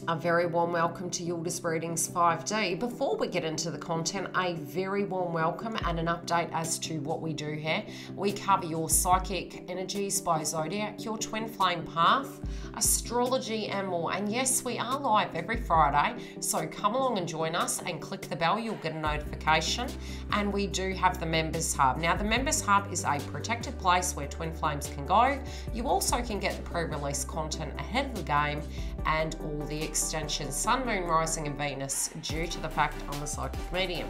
A very warm welcome to Yildiz Readings 5D. Before we get into the content, a very warm welcome and an update as to what we do here. We cover your psychic energies by zodiac, your twin flame path, astrology and more. And yes, we are live every Friday, so come along and join us and click the bell, you'll get a notification. And we do have the Members Hub. Now the Members Hub is a protected place where twin flames can go. You also can get the pre-release content ahead of the game and all the extensions, Sun, Moon, Rising and Venus, due to the fact I'm a psychic medium.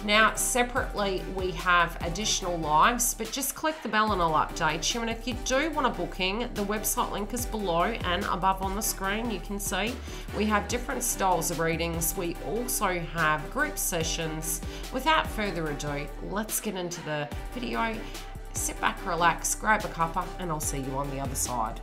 Now separately we have additional lives, but just click the bell and I'll update you. And if you do want a booking, the website link is below and above on the screen. You can see we have different styles of readings. We also have group sessions. Without further ado, let's get into the video. Sit back, relax, grab a cuppa, and I'll see you on the other side.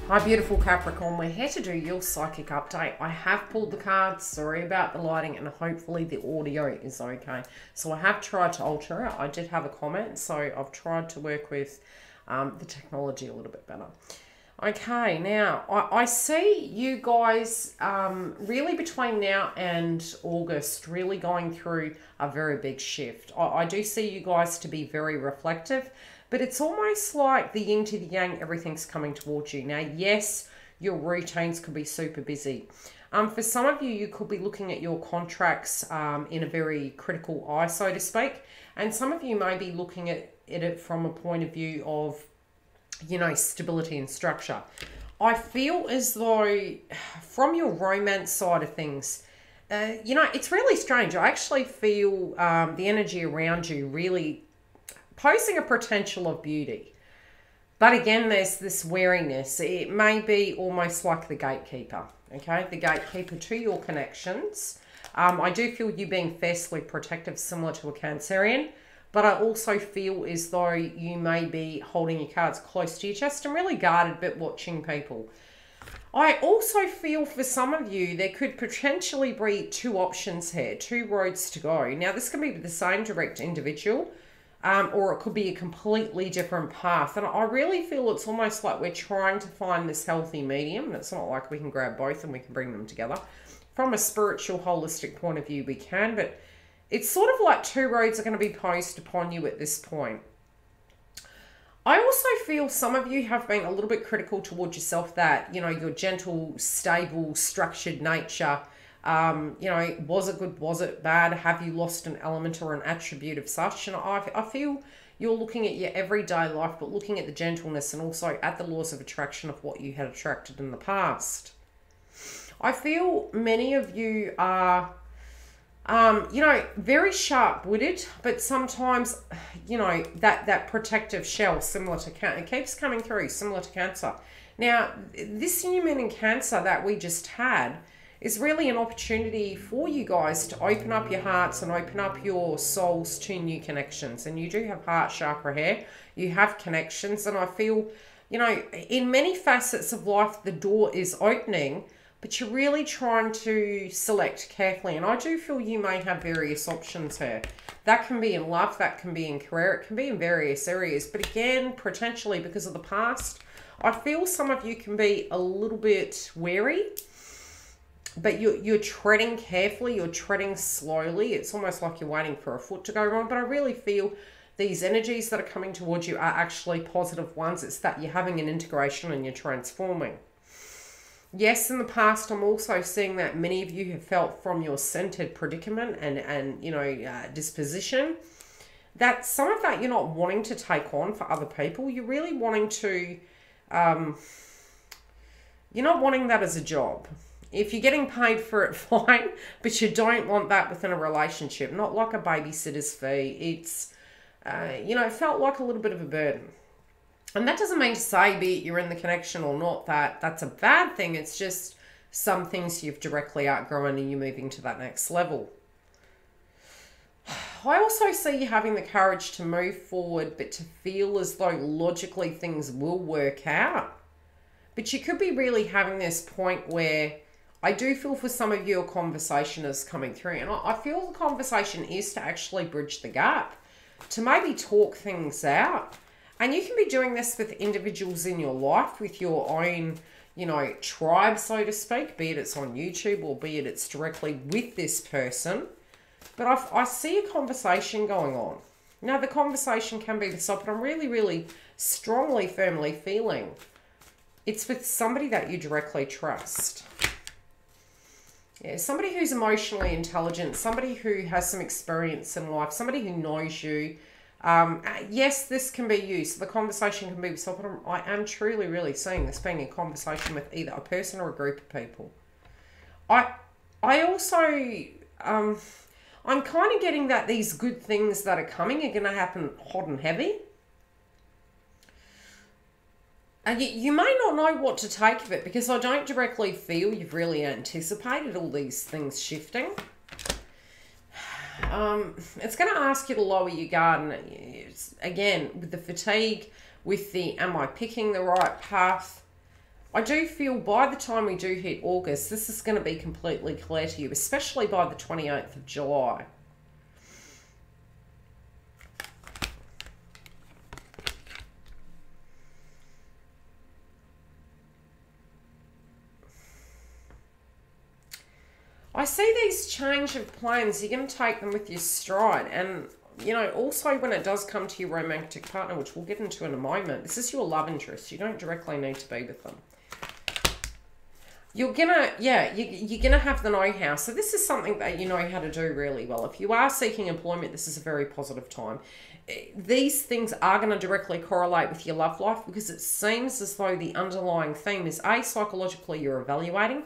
Hi beautiful Capricorn, we're here to do your psychic update. I have pulled the cards, sorry about the lighting, and hopefully the audio is okay. So I have tried to alter it. I did have a comment, so I've tried to work with the technology a little bit better. Okay, now I see you guys really between now and August really going through a very big shift. I do see you guys to be very reflective. But it's almost like the yin to the yang, everything's coming towards you. Now, yes, your routines could be super busy. For some of you, you could be looking at your contracts in a very critical eye, so to speak. And some of you may be looking at it from a point of view of, you know, stability and structure. I feel as though from your romance side of things, you know, it's really strange. I actually feel the energy around you really posing a potential of beauty. But again, there's this wariness. It may be almost like the gatekeeper, okay? The gatekeeper to your connections. I do feel you being fiercely protective, similar to a Cancerian, but I also feel as though you may be holding your cards close to your chest and really guarded, but watching people. I also feel for some of you, there could potentially be two options here, two roads to go. Now, this can be the same direct individual, or it could be a completely different path. And I really feel it's almost like we're trying to find this healthy medium. It's not like we can grab both and we can bring them together. From a spiritual, holistic point of view, we can, but it's sort of like two roads are going to be posed upon you at this point. I also feel some of you have been a little bit critical towards yourself that, you know, your gentle, stable, structured nature, you know, was it good, was it bad, have you lost an element or an attribute of such? And I feel you're looking at your everyday life, but looking at the gentleness and also at the laws of attraction of what you had attracted in the past. I feel many of you are, you know, very sharp-witted, but sometimes, you know, that protective shell, similar to Cancer, it keeps coming through, similar to Cancer. Now, this new moon in Cancer that we just had is really an opportunity for you guys to open up your hearts and open up your souls to new connections. And you do have heart chakra here. You have connections. And I feel, you know, in many facets of life, the door is opening, but you're really trying to select carefully. And I do feel you may have various options here. That can be in love, that can be in career, it can be in various areas. But again, potentially because of the past, I feel some of you can be a little bit wary. But you're treading carefully, you're treading slowly. It's almost like you're waiting for a foot to go wrong. But I really feel these energies that are coming towards you are actually positive ones. It's that you're having an integration and you're transforming. Yes, in the past, I'm also seeing that many of you have felt from your centered predicament and you know, disposition, that some of that you're not wanting to take on for other people. You're really wanting to, you're not wanting that as a job. If you're getting paid for it, fine, but you don't want that within a relationship, not like a babysitter's fee. It's, you know, it felt like a little bit of a burden. And that doesn't mean to say, be it you're in the connection or not, that that's a bad thing. It's just some things you've directly outgrown and you're moving to that next level. I also see you having the courage to move forward, but to feel as though logically things will work out. But you could be really having this point where I do feel for some of you a conversation is coming through. And I feel the conversation is to actually bridge the gap, to maybe talk things out. And you can be doing this with individuals in your life, with your own, you know, tribe, so to speak, be it it's on YouTube or be it it's directly with this person. But I see a conversation going on. Now, the conversation can be with someone, but I'm really, really strongly, firmly feeling it's with somebody that you directly trust. Yeah, somebody who's emotionally intelligent, somebody who has some experience in life, somebody who knows you. Yes, this can be you. So the conversation can be with someone. I am truly, really seeing this being a conversation with either a person or a group of people. I also, I'm kind of getting that these good things that are coming are going to happen hot and heavy. And you may not know what to take of it, because I don't directly feel you've really anticipated all these things shifting. It's going to ask you to lower your guard. And again, with the fatigue, with the am I picking the right path, I do feel by the time we do hit August, this is going to be completely clear to you, especially by the 28th of July. I see these change of plans. You're going to take them with your stride. And, you know, also when it does come to your romantic partner, which we'll get into in a moment, this is your love interest. You don't directly need to be with them. You're going to, yeah, you're going to have the know-how. So this is something that you know how to do really well. If you are seeking employment, this is a very positive time. These things are going to directly correlate with your love life, because it seems as though the underlying theme is psychologically you're evaluating.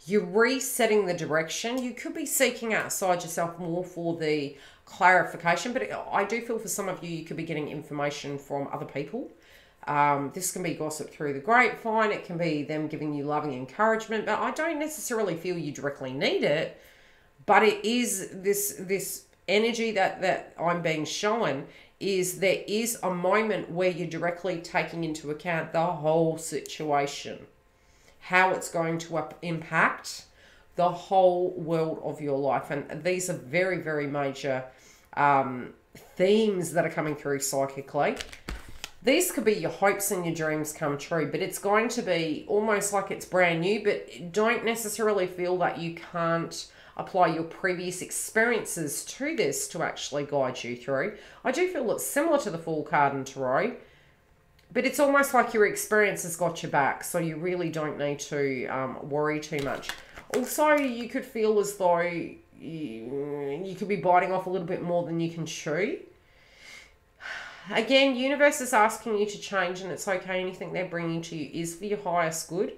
You're resetting the direction. You could be seeking outside yourself more for the clarification, but I do feel for some of you, you could be getting information from other people. This can be gossip through the grapevine. It can be them giving you loving encouragement, but I don't necessarily feel you directly need it. But it is this energy that I'm being shown is there is a moment where you're directly taking into account the whole situation, how it's going to impact the whole world of your life. And these are very, very major themes that are coming through psychically. These could be your hopes and your dreams come true, but it's going to be almost like it's brand new, but don't necessarily feel that you can't apply your previous experiences to this to actually guide you through. I do feel it's similar to the Fool card in Tarot, but it's almost like your experience has got your back, so you really don't need to worry too much. Also, you could feel as though you could be biting off a little bit more than you can chew. Again, universe is asking you to change, and it's okay. Anything they're bringing to you is for your highest good.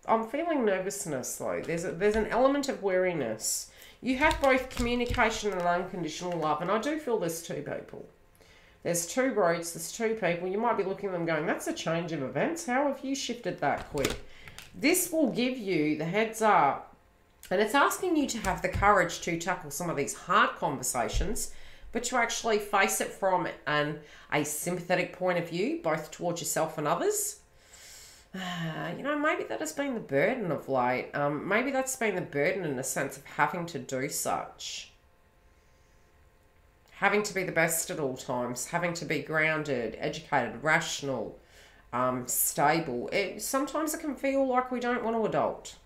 I'm feeling nervousness, though. There's an element of weariness. You have both communication and unconditional love, and I do feel there's two people. There's two roads, there's two people. You might be looking at them going, that's a change of events. How have you shifted that quick? This will give you the heads up, and it's asking you to have the courage to tackle some of these hard conversations, but to actually face it from a sympathetic point of view, both towards yourself and others. You know, maybe that has been the burden of late. Maybe that's been the burden in the sense of having to do such. Having to be the best at all times, having to be grounded, educated, rational, stable. Sometimes it can feel like we don't want to adult.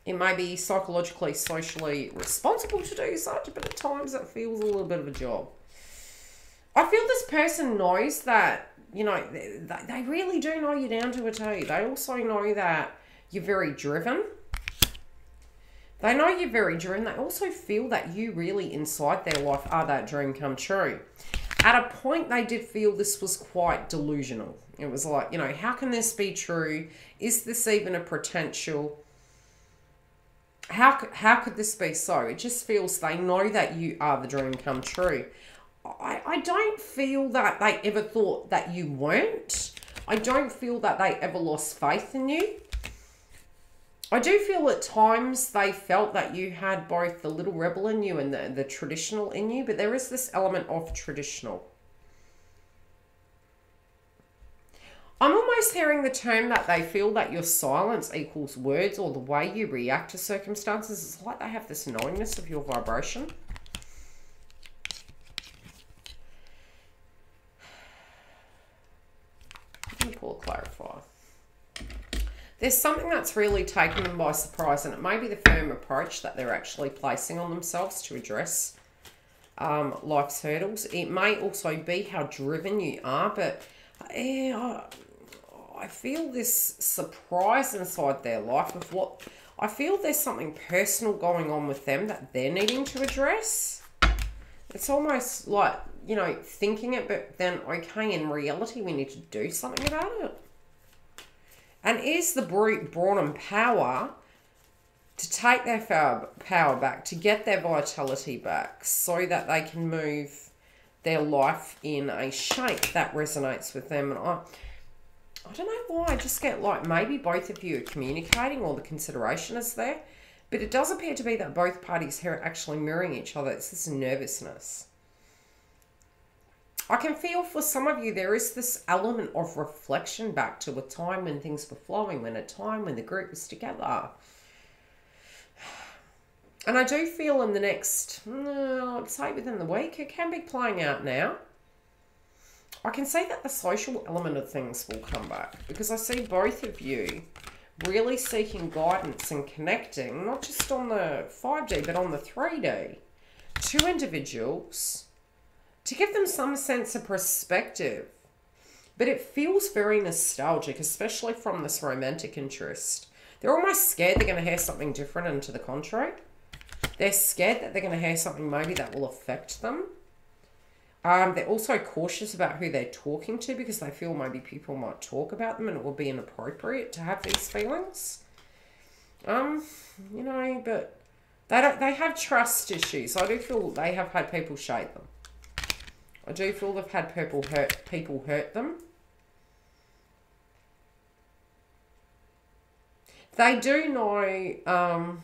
It may be psychologically, socially responsible to do such, but at times it feels a little bit of a job. I feel this person knows that, you know, they really do know you down to a T. They also know that you're very driven. They know you're very driven. They also feel that you really inside their life are that dream come true. At a point, they did feel this was quite delusional. It was like, you know, how can this be true? Is this even a potential? How could this be so? It just feels they know that you are the dream come true. I don't feel that they ever thought that you weren't. I don't feel that they ever lost faith in you. I do feel at times they felt that you had both the little rebel in you and the traditional in you, but there is this element of traditional. I'm almost hearing the term that they feel that your silence equals words, or the way you react to circumstances. It's like they have this knowingness of your vibration. clarify. There's something that's really taken them by surprise, and it may be the firm approach that they're actually placing on themselves to address life's hurdles. It may also be how driven you are, but yeah, I feel this surprise inside their life of what... I feel there's something personal going on with them that they're needing to address. It's almost like, you know, thinking it, but then, okay, in reality, we need to do something about it. And is the brute brought in power to take their power back, to get their vitality back, so that they can move their life in a shape that resonates with them. And I don't know why, I just get like maybe both of you are communicating, or the consideration is there. But it does appear to be that both parties here are actually mirroring each other. It's this nervousness. I can feel for some of you there is this element of reflection back to a time when things were flowing, when a time when the group was together. And I do feel in the next, I'd say within the week, it can be playing out now. I can see that the social element of things will come back, because I see both of you really seeking guidance and connecting, not just on the 5D, but on the 3D, to individuals, to give them some sense of perspective. But it feels very nostalgic, especially from this romantic interest. They're almost scared they're going to hear something different and to the contrary. They're scared that they're going to hear something maybe that will affect them. They're also cautious about who they're talking to, because they feel maybe people might talk about them and it will be inappropriate to have these feelings. You know, but they have trust issues. I do feel they have had people shade them. I do feel they've had people hurt them. They do know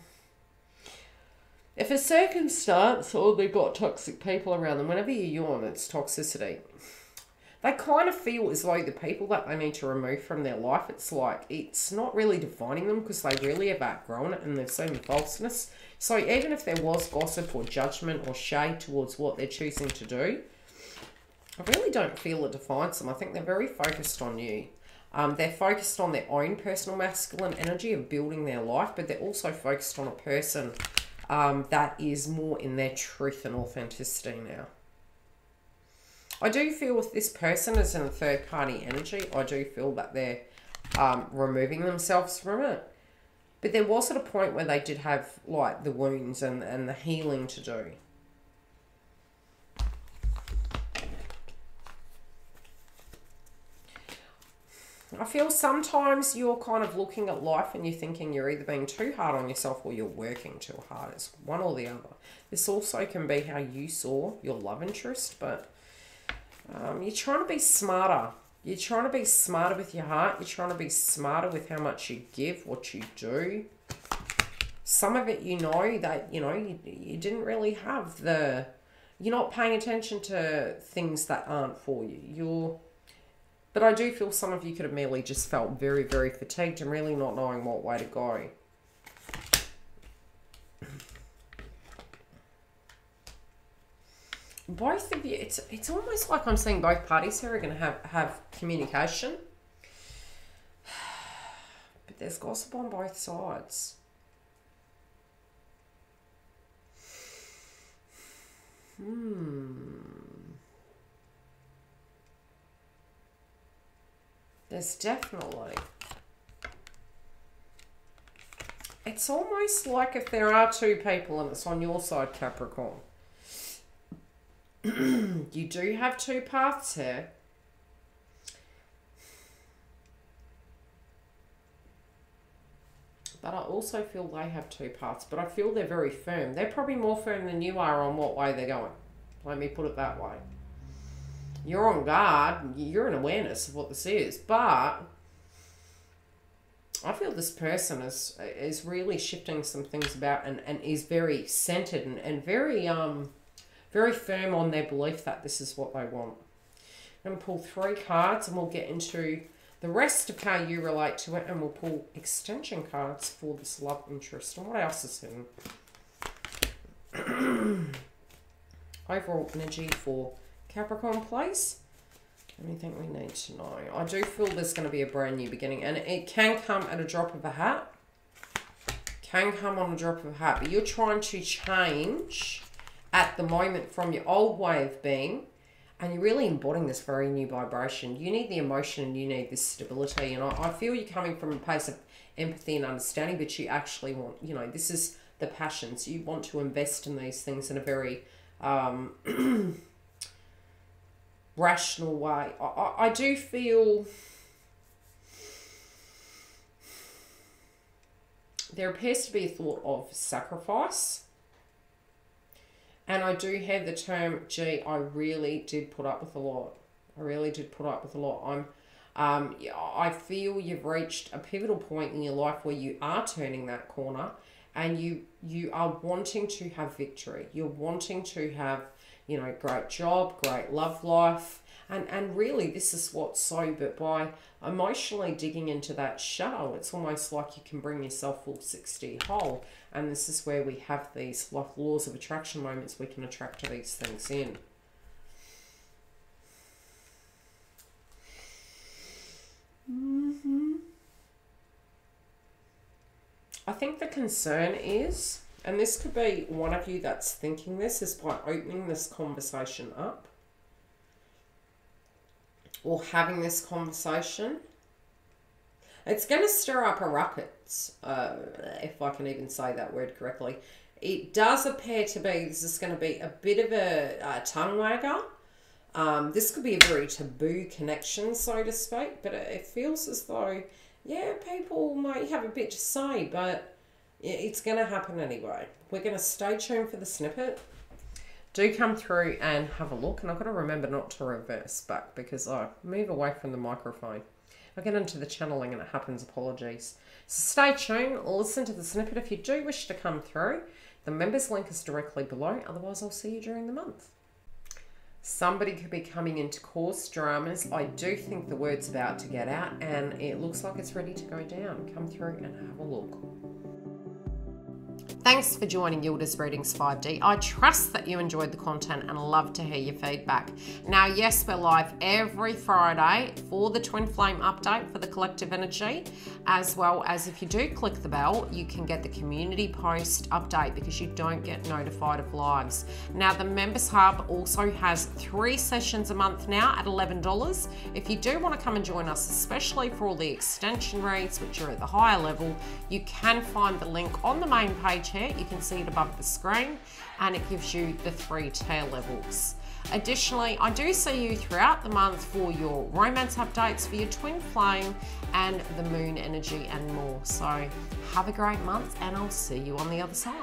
if a circumstance or they've got toxic people around them, whenever you yawn, it's toxicity. They kind of feel as though the people that they need to remove from their life, it's like, it's not really defining them, because they really have outgrown it and they've seen the falseness. So even if there was gossip or judgment or shade towards what they're choosing to do, I really don't feel it defines them. I think they're very focused on you. They're focused on their own personal masculine energy of building their life, but they're also focused on a person that is more in their truth and authenticity now. I do feel with this person as in a third party energy, I do feel that they're removing themselves from it. But there was at a point where they did have like the wounds and the healing to do. I feel sometimes you're kind of looking at life and you're thinking you're either being too hard on yourself or you're working too hard. It's one or the other. This also can be how you saw your love interest, but you're trying to be smarter. You're trying to be smarter with your heart. You're trying to be smarter with how much you give, what you do. Some of it you know that, you know, you didn't really have the... You're not paying attention to things that aren't for you. But I do feel some of you could have merely just felt very, very fatigued and really not knowing what way to go. Both of you, it's almost like I'm seeing both parties here are going to have communication. But there's gossip on both sides. There's definitely... It's almost like if there are two people and it's on your side, Capricorn. You do have two paths here. But I also feel they have two paths. But I feel they're very firm. They're probably more firm than you are on what way they're going. Let me put it that way. You're on guard. You're in awareness of what this is. But I feel this person is really shifting some things about and is very centered and very very firm on their belief that this is what they want. I'm going to pull 3 cards and we'll get into the rest of how you relate to it, and we'll pull extension cards for this love interest. And what else is hidden? Overall energy for Capricorn, please. Anything we need to know. I do feel there's going to be a brand new beginning, and it can come at a drop of a hat. Can come on a drop of a hat, but you're trying to change at the moment from your old way of being, and you're really embodying this very new vibration. You need the emotion and you need this stability, and I feel you're coming from a place of empathy and understanding, but you actually want, you know, this is the passions. You want to invest in these things in a very rational way. I do feel there appears to be a thought of sacrifice. And I do have the term, gee, I really did put up with a lot. I really did put up with a lot. I feel you've reached a pivotal point in your life where you are turning that corner, and you are wanting to have victory. You're wanting to have, you know, great job, great love life. And really this is what's so, but by emotionally digging into that shadow, it's almost like you can bring yourself full 60 whole. And this is where we have these like laws of attraction moments. We can attract these things in. I think the concern is, and this could be one of you that's thinking this, is by opening this conversation up or having this conversation, it's going to stir up a ruckus, if I can even say that word correctly. It does appear to be, this is going to be a bit of a tongue wagger. This could be a very taboo connection, so to speak, but it feels as though, yeah, people might have a bit to say, but it's going to happen anyway. We're going to stay tuned for the snippet. Do come through and have a look, and I've got to remember not to reverse back because I move away from the microphone. I get into the channeling and it happens, apologies. So stay tuned, listen to the snippet if you do wish to come through. The members link is directly below, otherwise I'll see you during the month. Somebody could be coming in to cause dramas. I do think the word's about to get out and it looks like it's ready to go down. Come through and have a look. Thanks for joining Yildiz Readings 5D. I trust that you enjoyed the content and love to hear your feedback. Now, yes, we're live every Friday for the Twin Flame update for the collective energy, as well as if you do click the bell, you can get the community post update because you don't get notified of lives. Now, the Members Hub also has 3 sessions a month now at $11. If you do want to come and join us, especially for all the extension reads, which are at the higher level, you can find the link on the main page here. You can see it above the screen and it gives you the 3 tier levels. Additionally, I do see you throughout the month for your romance updates, for your twin flame and the moon energy and more. So have a great month and I'll see you on the other side.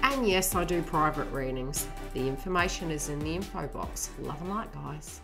And yes, I do private readings. The information is in the info box. Love and light, guys.